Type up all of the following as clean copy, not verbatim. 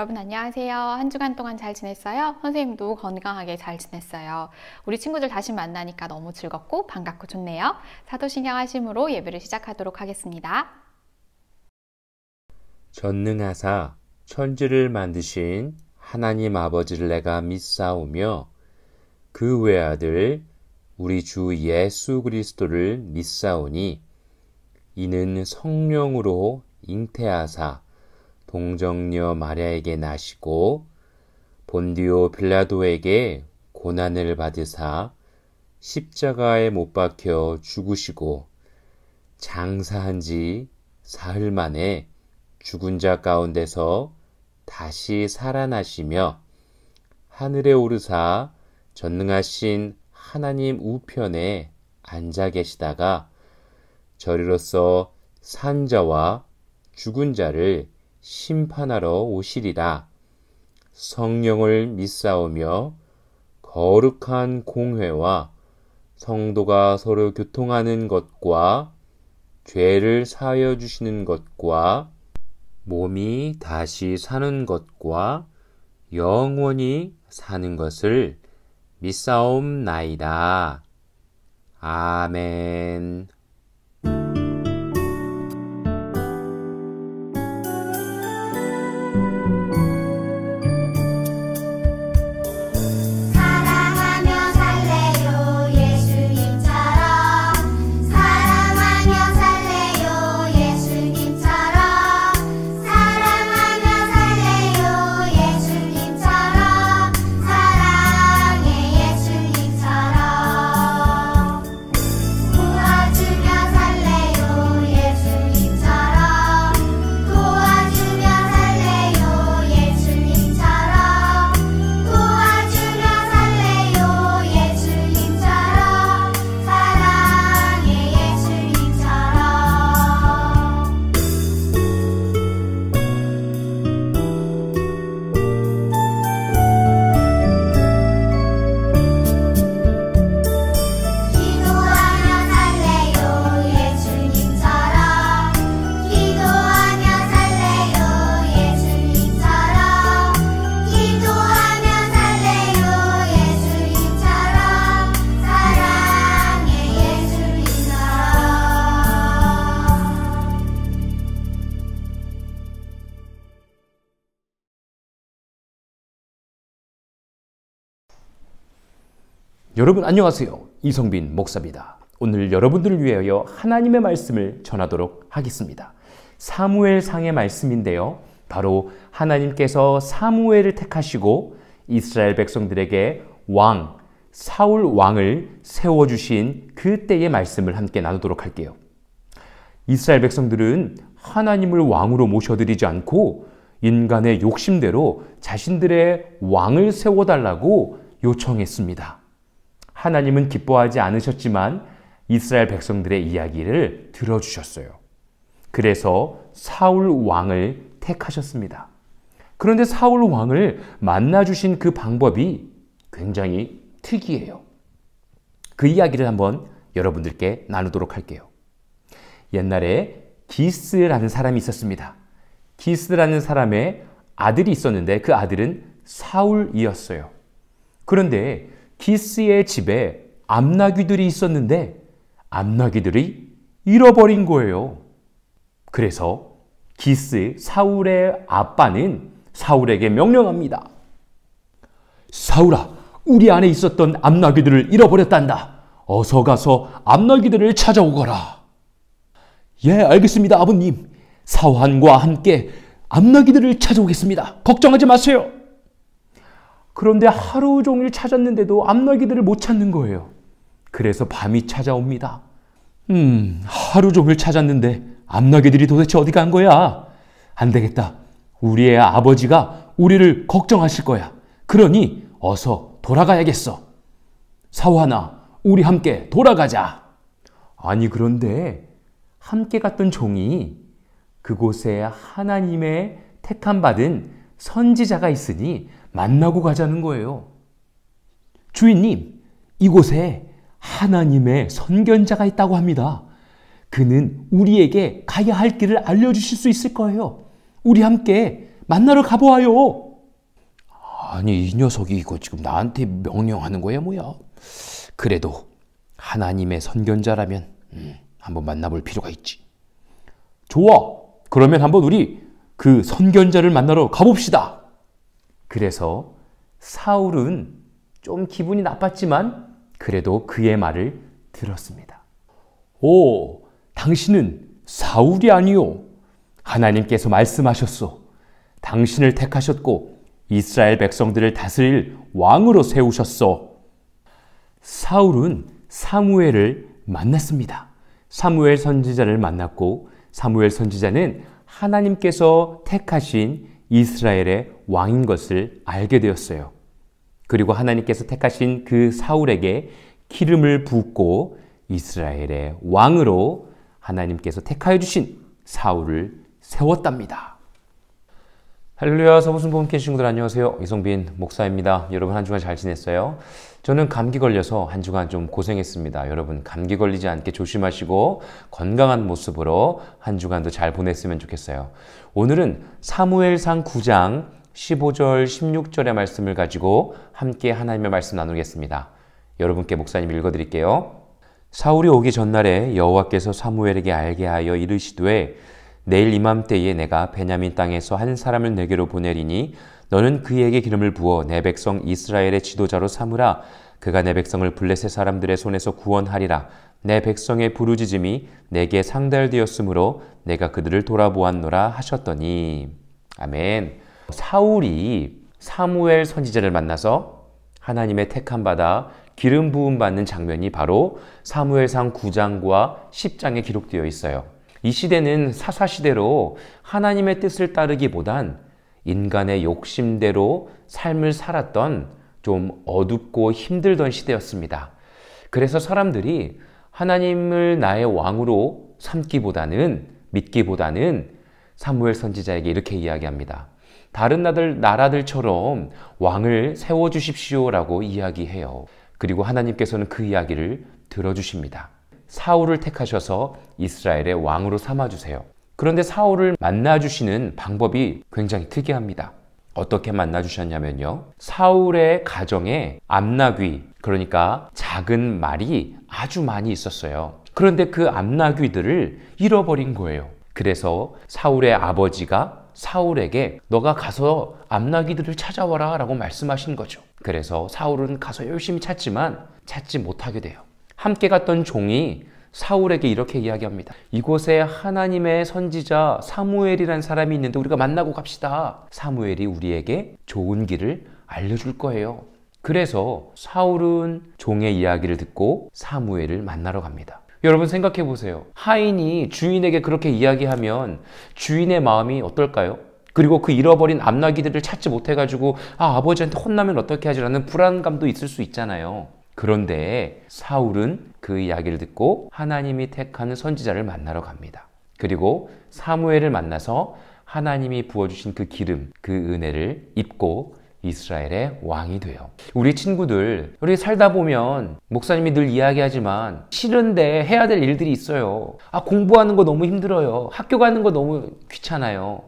여러분 안녕하세요. 한 주간 동안 잘 지냈어요? 선생님도 건강하게 잘 지냈어요. 우리 친구들 다시 만나니까 너무 즐겁고 반갑고 좋네요. 사도신경 하심으로 예배를 시작하도록 하겠습니다. 전능하사 천지를 만드신 하나님 아버지를 내가 믿사오며 그 외아들 우리 주 예수 그리스도를 믿사오니 이는 성령으로 잉태하사 동정녀 마리아에게 나시고 본디오 빌라도에게 고난을 받으사 십자가에 못 박혀 죽으시고 장사한 지 사흘 만에 죽은 자 가운데서 다시 살아나시며 하늘에 오르사 전능하신 하나님 우편에 앉아 계시다가 저리로서 산 자와 죽은 자를 심판하러 오시리라. 성령을 믿사오며 거룩한 공회와 성도가 서로 교통하는 것과 죄를 사하여 주시는 것과 몸이 다시 사는 것과 영원히 사는 것을 믿사옵나이다. 아멘. 여러분 안녕하세요. 이성빈 목사입니다. 오늘 여러분들을 위하여 하나님의 말씀을 전하도록 하겠습니다. 사무엘상의 말씀인데요. 바로 하나님께서 사무엘을 택하시고 이스라엘 백성들에게 왕, 사울 왕을 세워주신 그때의 말씀을 함께 나누도록 할게요. 이스라엘 백성들은 하나님을 왕으로 모셔드리지 않고 인간의 욕심대로 자신들의 왕을 세워달라고 요청했습니다. 하나님은 기뻐하지 않으셨지만 이스라엘 백성들의 이야기를 들어주셨어요. 그래서 사울 왕을 택하셨습니다. 그런데 사울 왕을 만나주신 그 방법이 굉장히 특이해요. 그 이야기를 한번 여러분들께 나누도록 할게요. 옛날에 기스라는 사람이 있었습니다. 기스라는 사람의 아들이 있었는데 그 아들은 사울이었어요. 그런데 기스의 집에 암나귀들이 있었는데 암나귀들이 잃어버린 거예요. 그래서 기스, 사울의 아빠는 사울에게 명령합니다. 사울아, 우리 안에 있었던 암나귀들을 잃어버렸단다. 어서 가서 암나귀들을 찾아오거라. 예, 알겠습니다, 아버님. 사환과 함께 암나귀들을 찾아오겠습니다. 걱정하지 마세요. 그런데 하루 종일 찾았는데도 암나귀들을 못 찾는 거예요. 그래서 밤이 찾아옵니다. 하루 종일 찾았는데 암나귀들이 도대체 어디 간 거야? 안 되겠다. 우리의 아버지가 우리를 걱정하실 거야. 그러니 어서 돌아가야겠어. 사환아, 우리 함께 돌아가자. 아니, 그런데 함께 갔던 종이 그곳에 하나님의 택함받은 선지자가 있으니 만나고 가자는 거예요. 주인님, 이곳에 하나님의 선견자가 있다고 합니다. 그는 우리에게 가야 할 길을 알려주실 수 있을 거예요. 우리 함께 만나러 가보아요. 아니, 이 녀석이 이거 지금 나한테 명령하는 거야 뭐야? 그래도 하나님의 선견자라면 한번 만나볼 필요가 있지. 좋아. 그러면 한번 우리 그 선견자를 만나러 가봅시다. 그래서 사울은 좀 기분이 나빴지만 그래도 그의 말을 들었습니다. 오, 당신은 사울이 아니요. 하나님께서 말씀하셨소. 당신을 택하셨고 이스라엘 백성들을 다스릴 왕으로 세우셨소. 사울은 사무엘을 만났습니다. 사무엘 선지자를 만났고 사무엘 선지자는 하나님께서 택하신 이스라엘의 왕인 것을 알게 되었어요. 그리고 하나님께서 택하신 그 사울에게 기름을 붓고 이스라엘의 왕으로 하나님께서 택하여 주신 사울을 세웠답니다. 할렐루야, 서부순복음교회 친구들 안녕하세요. 이성빈 목사입니다. 여러분 한 주간 잘 지냈어요? 저는 감기 걸려서 한 주간 좀 고생했습니다. 여러분 감기 걸리지 않게 조심하시고 건강한 모습으로 한 주간도 잘 보냈으면 좋겠어요. 오늘은 사무엘상 9장 15절 16절의 말씀을 가지고 함께 하나님의 말씀 나누겠습니다. 여러분께 목사님 읽어드릴게요. 사울이 오기 전날에 여호와께서 사무엘에게 알게 하여 이르시되 내일 이맘때에 내가 베냐민 땅에서 한 사람을 내게로 보내리니 너는 그에게 기름을 부어 내 백성 이스라엘의 지도자로 삼으라. 그가 내 백성을 블레셋 사람들의 손에서 구원하리라. 내 백성의 부르짖음이 내게 상달되었으므로 내가 그들을 돌아보았노라 하셨더니. 아멘. 사울이 사무엘 선지자를 만나서 하나님의 택함 받아 기름 부음 받는 장면이 바로 사무엘상 9장과 10장에 기록되어 있어요. 이 시대는 사사시대로 하나님의 뜻을 따르기보단 인간의 욕심대로 삶을 살았던 좀 어둡고 힘들던 시대였습니다. 그래서 사람들이 하나님을 나의 왕으로 믿기보다는 사무엘 선지자에게 이렇게 이야기합니다. 다른 나라들처럼 왕을 세워주십시오라고 이야기해요. 그리고 하나님께서는 그 이야기를 들어주십니다. 사울을 택하셔서 이스라엘의 왕으로 삼아주세요. 그런데 사울을 만나주시는 방법이 굉장히 특이합니다. 어떻게 만나주셨냐면요. 사울의 가정에 암나귀, 그러니까 작은 말이 아주 많이 있었어요. 그런데 그 암나귀들을 잃어버린 거예요. 그래서 사울의 아버지가 사울에게 너가 가서 암나귀들을 찾아와라 라고 말씀하신 거죠. 그래서 사울은 가서 열심히 찾지만 찾지 못하게 돼요. 함께 갔던 종이 사울에게 이렇게 이야기합니다. 이곳에 하나님의 선지자 사무엘이라는 사람이 있는데 우리가 만나고 갑시다. 사무엘이 우리에게 좋은 길을 알려줄 거예요. 그래서 사울은 종의 이야기를 듣고 사무엘을 만나러 갑니다. 여러분 생각해 보세요. 하인이 주인에게 그렇게 이야기하면 주인의 마음이 어떨까요? 그리고 그 잃어버린 암나귀들을 찾지 못해가지고 아버지한테 혼나면 어떻게 하지라는 불안감도 있을 수 있잖아요. 그런데 사울은 그 이야기를 듣고 하나님이 택하는 선지자를 만나러 갑니다. 그리고 사무엘을 만나서 하나님이 부어주신 그 기름, 그 은혜를 입고 이스라엘의 왕이 돼요. 우리 친구들, 우리 살다 보면 목사님이 늘 이야기하지만 싫은데 해야 될 일들이 있어요. 공부하는 거 너무 힘들어요. 학교 가는 거 너무 귀찮아요.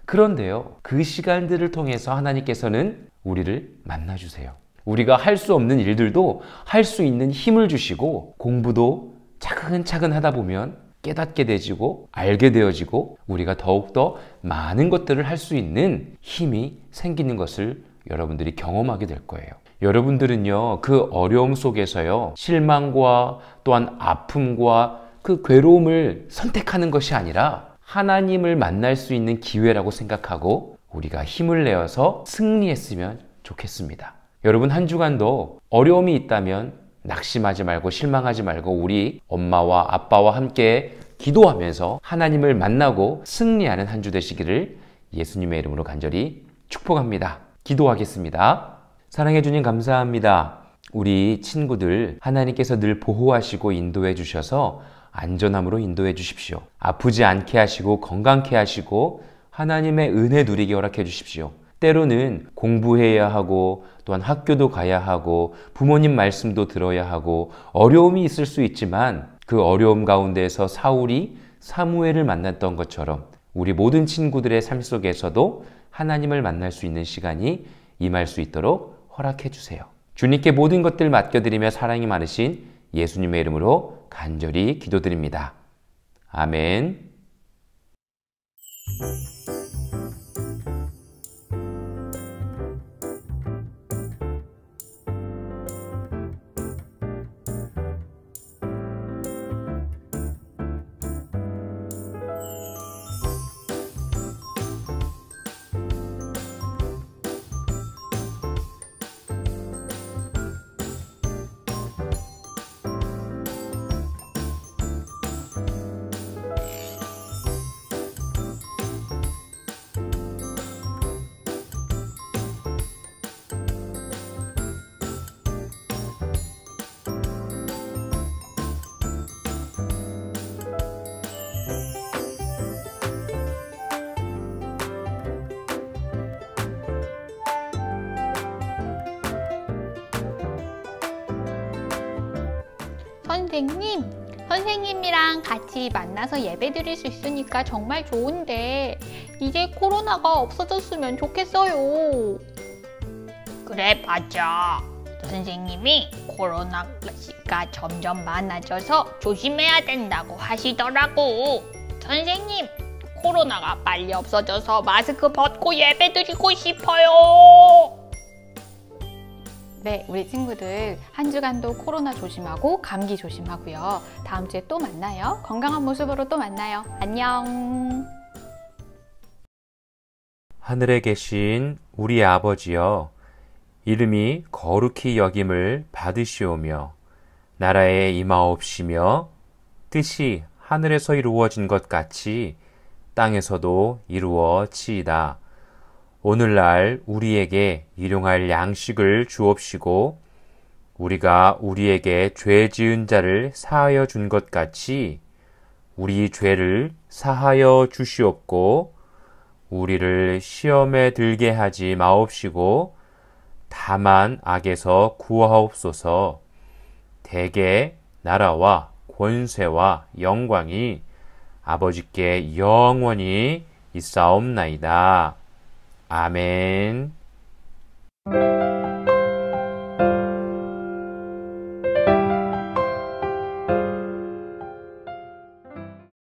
그런데요, 그 시간들을 통해서 하나님께서는 우리를 만나주세요. 우리가 할 수 없는 일들도 할 수 있는 힘을 주시고 공부도 차근차근 하다 보면 깨닫게 되지고 알게 되어지고 우리가 더욱더 많은 것들을 할 수 있는 힘이 생기는 것을 여러분들이 경험하게 될 거예요. 여러분들은요, 그 어려움 속에서요, 실망과 또한 아픔과 그 괴로움을 선택하는 것이 아니라 하나님을 만날 수 있는 기회라고 생각하고 우리가 힘을 내어서 승리했으면 좋겠습니다. 여러분 한 주간도 어려움이 있다면 낙심하지 말고 실망하지 말고 우리 엄마와 아빠와 함께 기도하면서 하나님을 만나고 승리하는 한 주 되시기를 예수님의 이름으로 간절히 축복합니다. 기도하겠습니다. 사랑해 주님 감사합니다. 우리 친구들 하나님께서 늘 보호하시고 인도해 주셔서 안전함으로 인도해 주십시오. 아프지 않게 하시고 건강케 하시고 하나님의 은혜 누리게 허락해 주십시오. 때로는 공부해야 하고 또한 학교도 가야 하고 부모님 말씀도 들어야 하고 어려움이 있을 수 있지만 그 어려움 가운데에서 사울이 사무엘을 만났던 것처럼 우리 모든 친구들의 삶 속에서도 하나님을 만날 수 있는 시간이 임할 수 있도록 허락해 주세요. 주님께 모든 것들 맡겨드리며 사랑이 많으신 예수님의 이름으로 간절히 기도드립니다. 아멘. 선생님이랑 같이 만나서 예배 드릴 수 있으니까 정말 좋은데 이제 코로나가 없어졌으면 좋겠어요. 그래, 맞아. 선생님이 코로나가 점점 많아져서 조심해야 된다고 하시더라고. 선생님, 코로나가 빨리 없어져서 마스크 벗고 예배 드리고 싶어요. 네, 우리 친구들 한 주간도 코로나 조심하고 감기 조심하고요. 다음 주에 또 만나요. 건강한 모습으로 또 만나요. 안녕. 하늘에 계신 우리 아버지여, 이름이 거룩히 여김을 받으시오며 나라에 임하옵시며 뜻이 하늘에서 이루어진 것 같이 땅에서도 이루어지이다. 오늘날 우리에게 일용할 양식을 주옵시고 우리가 우리에게 죄 지은 자를 사하여 준 것 같이 우리 죄를 사하여 주시옵고 우리를 시험에 들게 하지 마옵시고 다만 악에서 구하옵소서. 대개 나라와 권세와 영광이 아버지께 영원히 있사옵나이다. 아멘.